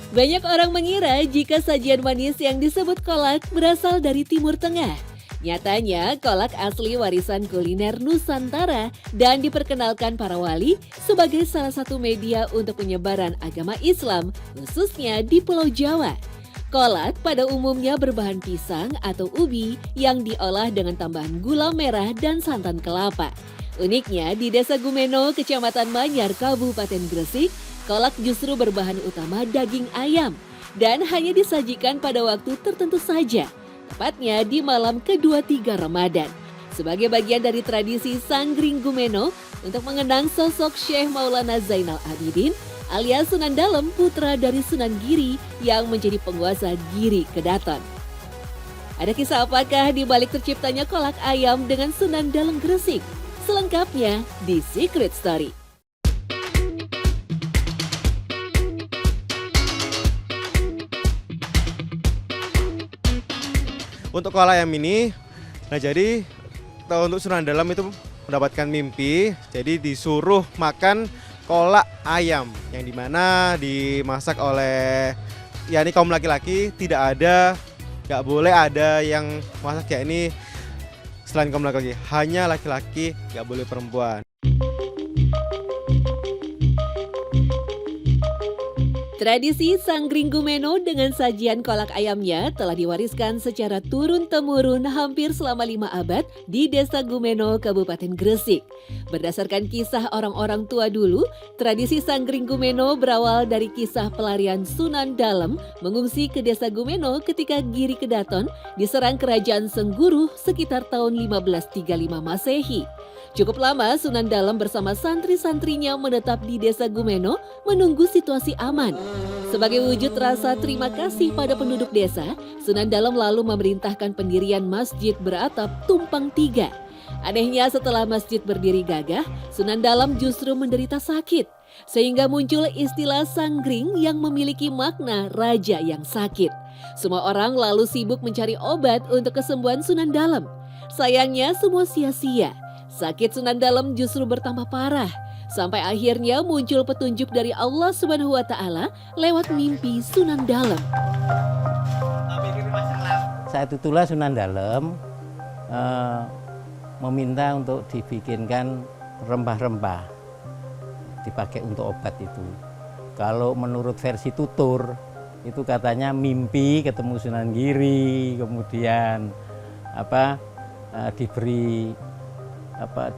Banyak orang mengira jika sajian manis yang disebut kolak berasal dari Timur Tengah. Nyatanya, kolak asli warisan kuliner Nusantara dan diperkenalkan para wali sebagai salah satu media untuk penyebaran agama Islam, khususnya di Pulau Jawa. Kolak pada umumnya berbahan pisang atau ubi yang diolah dengan tambahan gula merah dan santan kelapa. Uniknya, di Desa Gumeno, Kecamatan Manyar, Kabupaten Gresik, kolak justru berbahan utama daging ayam dan hanya disajikan pada waktu tertentu saja, tepatnya di malam ke-23 Ramadan. Sebagai bagian dari tradisi Sanggring Gumeno untuk mengenang sosok Syekh Maulana Zainal Abidin alias Sunan Dalem, putra dari Sunan Giri yang menjadi penguasa Giri Kedaton. Ada kisah apakah di balik terciptanya kolak ayam dengan Sunan Dalem Gresik? Selengkapnya di Secret Story. Untuk kolak ayam ini, nah jadi untuk Sunan Dalem itu mendapatkan mimpi, jadi disuruh makan kolak ayam yang dimana dimasak oleh ini kaum laki-laki, nggak boleh ada yang masak kayak ini selain kaum laki-laki, hanya laki-laki, nggak boleh perempuan. Tradisi Sanggring Gumeno dengan sajian kolak ayamnya telah diwariskan secara turun-temurun hampir selama 5 abad di Desa Gumeno, Kabupaten Gresik. Berdasarkan kisah orang-orang tua dulu, tradisi Sanggring Gumeno berawal dari kisah pelarian Sunan Dalem mengungsi ke Desa Gumeno ketika Giri Kedaton diserang kerajaan Sengguru sekitar tahun 1535 Masehi. Cukup lama Sunan Dalem bersama santri-santrinya menetap di Desa Gumeno menunggu situasi aman. Sebagai wujud rasa terima kasih pada penduduk desa, Sunan Dalem lalu memerintahkan pendirian masjid beratap tumpang 3. Anehnya setelah masjid berdiri gagah, Sunan Dalem justru menderita sakit. Sehingga muncul istilah sanggring yang memiliki makna raja yang sakit. Semua orang lalu sibuk mencari obat untuk kesembuhan Sunan Dalem. Sayangnya semua sia-sia. Sakit Sunan Dalem justru bertambah parah, sampai akhirnya muncul petunjuk dari Allah Subhanahu wa Ta'ala lewat mimpi Sunan Dalem. Saat itulah Sunan Dalem meminta untuk dibikinkan rempah-rempah dipakai untuk obat itu. Kalau menurut versi tutur itu katanya mimpi ketemu Sunan Giri, kemudian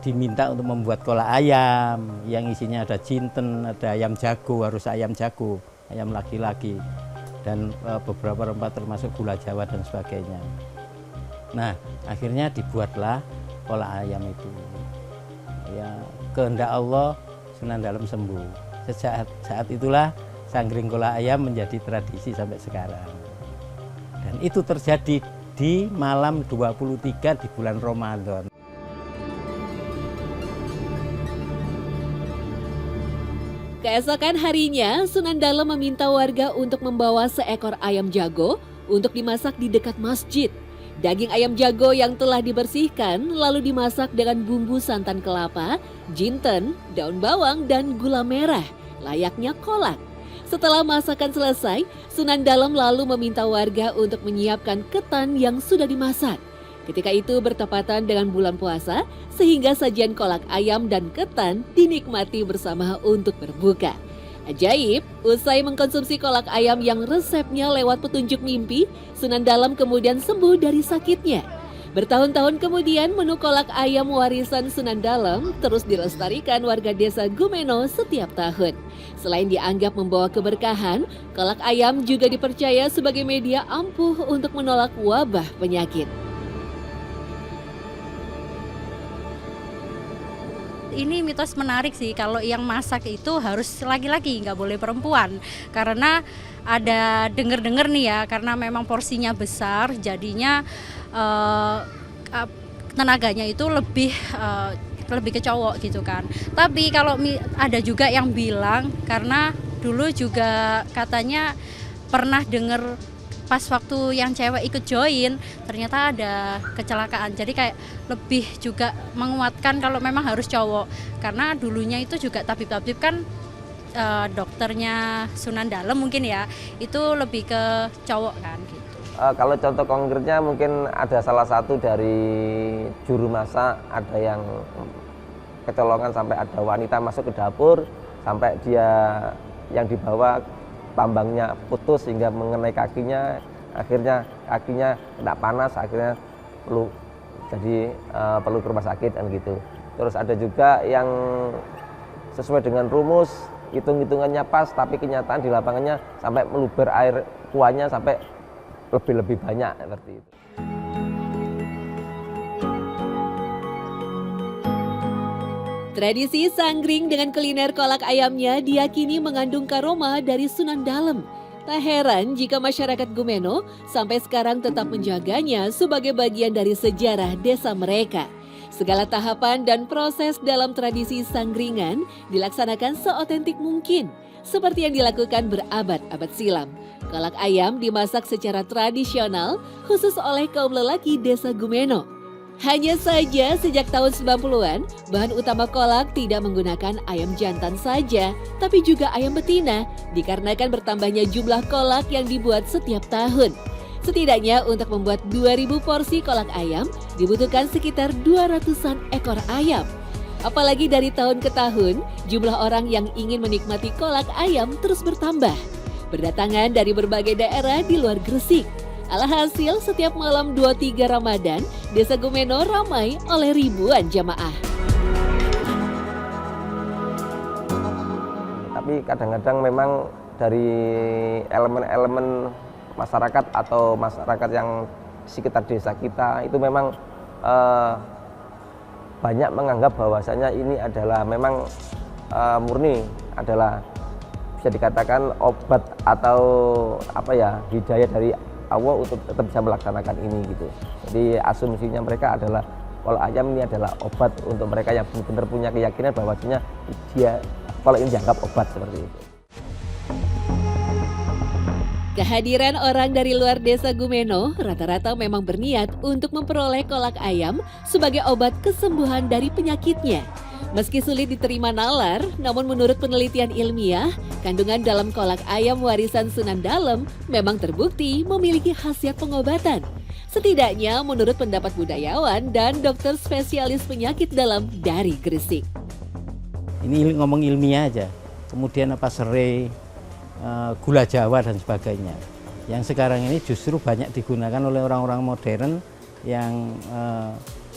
diminta untuk membuat kolak ayam yang isinya ada jinten, ada ayam jago, harus ayam jago, ayam laki-laki, dan beberapa rempah termasuk gula Jawa dan sebagainya. Nah, akhirnya dibuatlah kolak ayam itu. Ya, kehendak Allah, Sunan Dalem sembuh. Sejak saat itulah sanggring kolak ayam menjadi tradisi sampai sekarang. Dan itu terjadi di malam 23 di bulan Ramadan. Keesokan harinya, Sunan Dalem meminta warga untuk membawa seekor ayam jago untuk dimasak di dekat masjid. Daging ayam jago yang telah dibersihkan lalu dimasak dengan bumbu santan kelapa, jinten, daun bawang, dan gula merah, layaknya kolak. Setelah masakan selesai, Sunan Dalem lalu meminta warga untuk menyiapkan ketan yang sudah dimasak. Ketika itu bertepatan dengan bulan puasa, sehingga sajian kolak ayam dan ketan dinikmati bersama untuk berbuka. Ajaib, usai mengkonsumsi kolak ayam yang resepnya lewat petunjuk mimpi, Sunan Dalem kemudian sembuh dari sakitnya. Bertahun-tahun kemudian, menu kolak ayam warisan Sunan Dalem terus dilestarikan warga Desa Gumeno setiap tahun. Selain dianggap membawa keberkahan, kolak ayam juga dipercaya sebagai media ampuh untuk menolak wabah penyakit. Ini mitos menarik sih, kalau yang masak itu harus laki-laki, nggak boleh perempuan. Karena ada dengar-dengar nih ya, karena memang porsinya besar, jadinya tenaganya itu lebih ke cowok gitu kan. Tapi kalau ada juga yang bilang, karena dulu juga katanya pernah dengar pas waktu yang cewek ikut join ternyata ada kecelakaan. Jadi kayak lebih juga menguatkan kalau memang harus cowok. Karena dulunya itu juga tabib-tabib kan dokternya Sunan Dalem mungkin ya, itu lebih ke cowok kan gitu. Kalau contoh konkretnya mungkin ada salah satu dari juru masak, ada yang kecolongan sampai ada wanita masuk ke dapur, sampai dia yang dibawa tambangnya putus sehingga mengenai kakinya, akhirnya kakinya kena panas, akhirnya perlu ke rumah sakit kan gitu. Terus ada juga yang sesuai dengan rumus, hitung-hitungannya pas, tapi kenyataan di lapangannya sampai meluber air kuahnya sampai lebih banyak seperti itu. Tradisi sanggring dengan kuliner kolak ayamnya diyakini mengandung karoma dari Sunan Dalem. Tak heran jika masyarakat Gumeno sampai sekarang tetap menjaganya sebagai bagian dari sejarah desa mereka. Segala tahapan dan proses dalam tradisi sanggringan dilaksanakan seotentik mungkin, seperti yang dilakukan berabad-abad silam. Kolak ayam dimasak secara tradisional khusus oleh kaum lelaki desa Gumeno. Hanya saja sejak tahun 90-an, bahan utama kolak tidak menggunakan ayam jantan saja, tapi juga ayam betina, dikarenakan bertambahnya jumlah kolak yang dibuat setiap tahun. Setidaknya untuk membuat 2.000 porsi kolak ayam dibutuhkan sekitar 200-an ekor ayam. Apalagi dari tahun ke tahun, jumlah orang yang ingin menikmati kolak ayam terus bertambah. Berdatangan dari berbagai daerah di luar Gresik. Alhasil setiap malam 23 Ramadan, Desa Gumeno ramai oleh ribuan jamaah. Tapi kadang-kadang memang dari elemen-elemen masyarakat atau masyarakat yang sekitar desa kita itu memang banyak menganggap bahwasanya ini adalah memang murni adalah bisa dikatakan obat atau hidayah dari Allah untuk tetap bisa melaksanakan ini gitu. Jadi asumsinya mereka adalah kalau ayam ini adalah obat untuk mereka yang benar-benar punya keyakinan bahwasanya kalau ini dianggap obat seperti itu. Kehadiran orang dari luar desa Gumeno rata-rata memang berniat untuk memperoleh kolak ayam sebagai obat kesembuhan dari penyakitnya. Meski sulit diterima nalar, namun menurut penelitian ilmiah, kandungan dalam kolak ayam warisan Sunan Dalem memang terbukti memiliki khasiat pengobatan. Setidaknya menurut pendapat budayawan dan dokter spesialis penyakit dalam dari Gresik. Ini ngomong ilmiah aja, kemudian serai, gula Jawa dan sebagainya. Yang sekarang ini justru banyak digunakan oleh orang-orang modern yang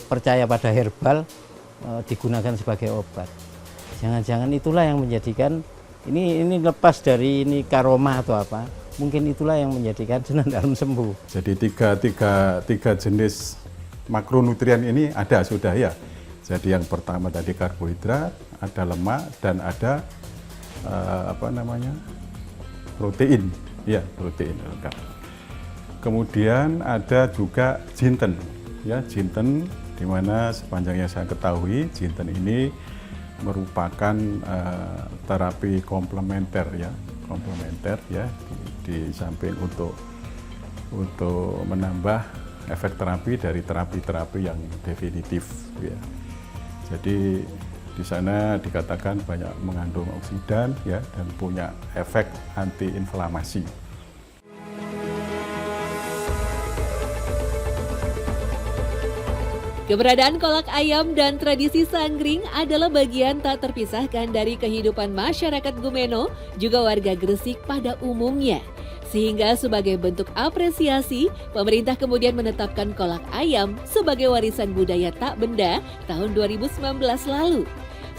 percaya pada herbal, digunakan sebagai obat. Jangan-jangan itulah yang menjadikan ini lepas dari ini karoma atau apa, mungkin itulah yang menjadikan Sunan Dalem sembuh. Jadi tiga jenis makronutrien ini ada sudah ya. Jadi yang pertama tadi karbohidrat, ada lemak dan ada protein, ya protein lengkap. Kemudian ada juga jinten, ya jinten, di mana sepanjang yang saya ketahui jinten ini merupakan terapi komplementer ya, di samping untuk menambah efek terapi dari terapi-terapi yang definitif ya. Jadi di sana dikatakan banyak mengandung oksidan ya dan punya efek antiinflamasi. Keberadaan kolak ayam dan tradisi sanggring adalah bagian tak terpisahkan dari kehidupan masyarakat Gumeno juga warga Gresik pada umumnya. Sehingga sebagai bentuk apresiasi, pemerintah kemudian menetapkan kolak ayam sebagai warisan budaya tak benda tahun 2019 lalu.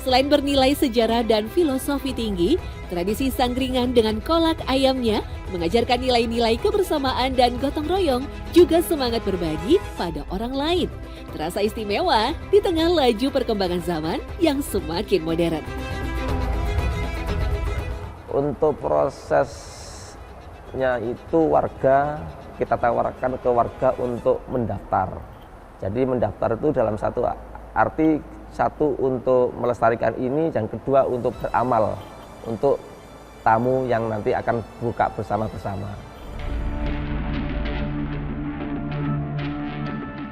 Selain bernilai sejarah dan filosofi tinggi, tradisi sanggringan dengan kolak ayamnya mengajarkan nilai-nilai kebersamaan dan gotong royong, juga semangat berbagi pada orang lain. Terasa istimewa di tengah laju perkembangan zaman yang semakin modern. Untuk prosesnya itu warga, kita tawarkan ke warga untuk mendaftar. Jadi mendaftar itu dalam satu arti, satu untuk melestarikan ini, dan kedua untuk beramal untuk tamu yang nanti akan buka bersama-bersama.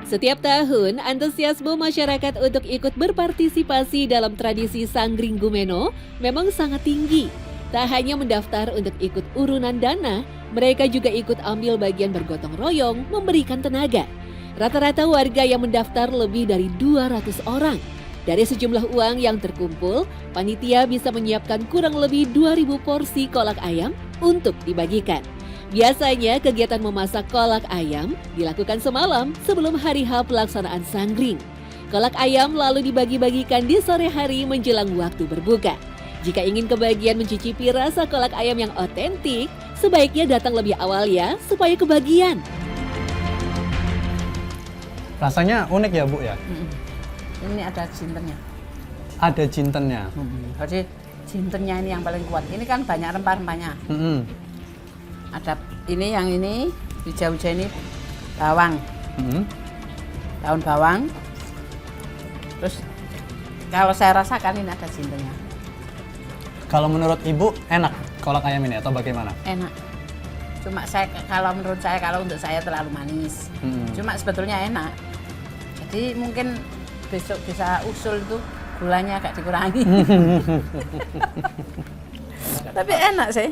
Setiap tahun, antusiasme masyarakat untuk ikut berpartisipasi dalam tradisi Sanggring Gumeno memang sangat tinggi. Tak hanya mendaftar untuk ikut urunan dana, mereka juga ikut ambil bagian bergotong royong memberikan tenaga. Rata-rata warga yang mendaftar lebih dari 200 orang. Dari sejumlah uang yang terkumpul, panitia bisa menyiapkan kurang lebih 2.000 porsi kolak ayam untuk dibagikan. Biasanya kegiatan memasak kolak ayam dilakukan semalam sebelum hari H pelaksanaan Sanggring. Kolak ayam lalu dibagi-bagikan di sore hari menjelang waktu berbuka. Jika ingin kebagian mencicipi rasa kolak ayam yang otentik, sebaiknya datang lebih awal ya, supaya kebagian. Rasanya unik ya Bu ya? Ini ada jintennya. Ada jintennya. Jadi jintennya ini yang paling kuat. Ini kan banyak rempah-rempahnya. Ada ini yang ini hijau-hijau ini bawang. Daun bawang. Terus kalau saya rasakan ini ada jintennya. Kalau menurut Ibu enak kolak ayam ini atau bagaimana? Enak. Cuma kalau menurut saya kalau untuk saya terlalu manis. Cuma sebetulnya enak. Jadi mungkin besok bisa usul itu gulanya agak dikurangi. Tapi enak sih.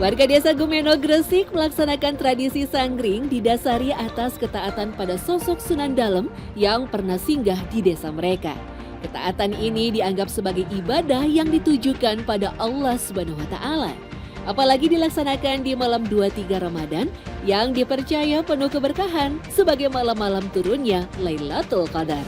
Warga Desa Gumeno Gresik melaksanakan tradisi Sanggring didasari atas ketaatan pada sosok Sunan Dalem yang pernah singgah di desa mereka. Ketaatan ini dianggap sebagai ibadah yang ditujukan pada Allah Subhanahu wa Ta'ala. Apalagi dilaksanakan di malam 23 Ramadan yang dipercaya penuh keberkahan sebagai malam-malam turunnya Lailatul Qadar.